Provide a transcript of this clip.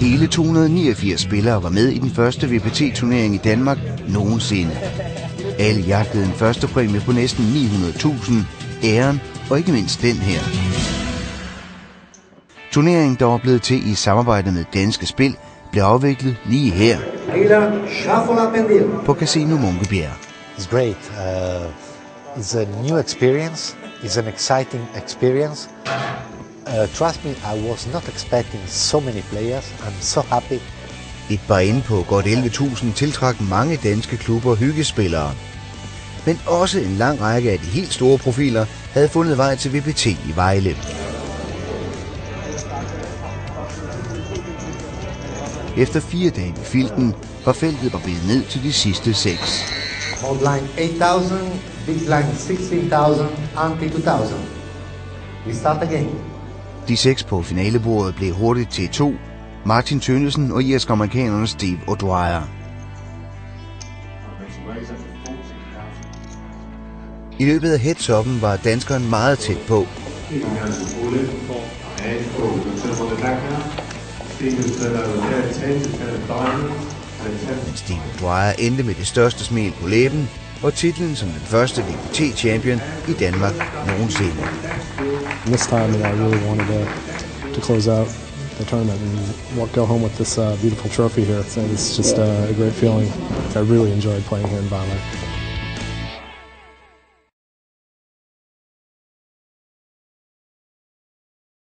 Hele 289 spillere var med i den første WPT-turnering i Danmark nogensinde. Alle jagtede en første præmie på næsten 900.000, æren og ikke mindst den her. Turneringen, der var blevet til i samarbejde med Danske Spil, blev afviklet lige her på Casino Munkebjerg. It's great. It's a new experience. It's an exciting experience. Trust me, I was not expecting so many players. I'm so happy. Et bar inde på godt 11.000 tiltrak mange danske klubber hyggespillere. Men også en lang række af de helt store profiler havde fundet vej til WPT i Vejle. Efter 4 dage ved filten var feltet barberet ned til de sidste 6. Old line 8,000, big line 16,000, anti 2,000. We start again. De 6 på finalebordet blev hurtigt til 2. Martin Tønnesen og irsk-amerikanerne Steve O'Dwyer. I løbet af heads-up'en var danskeren meget tæt på. Men Steve O'Dwyer endte med det største smil på læben og titlen som den første WPT-champion i Danmark nogensinde. This time I really wanted to close out the tournament and go home with this beautiful trophy here. It's just a great feeling. I really enjoyed playing here in Vejle.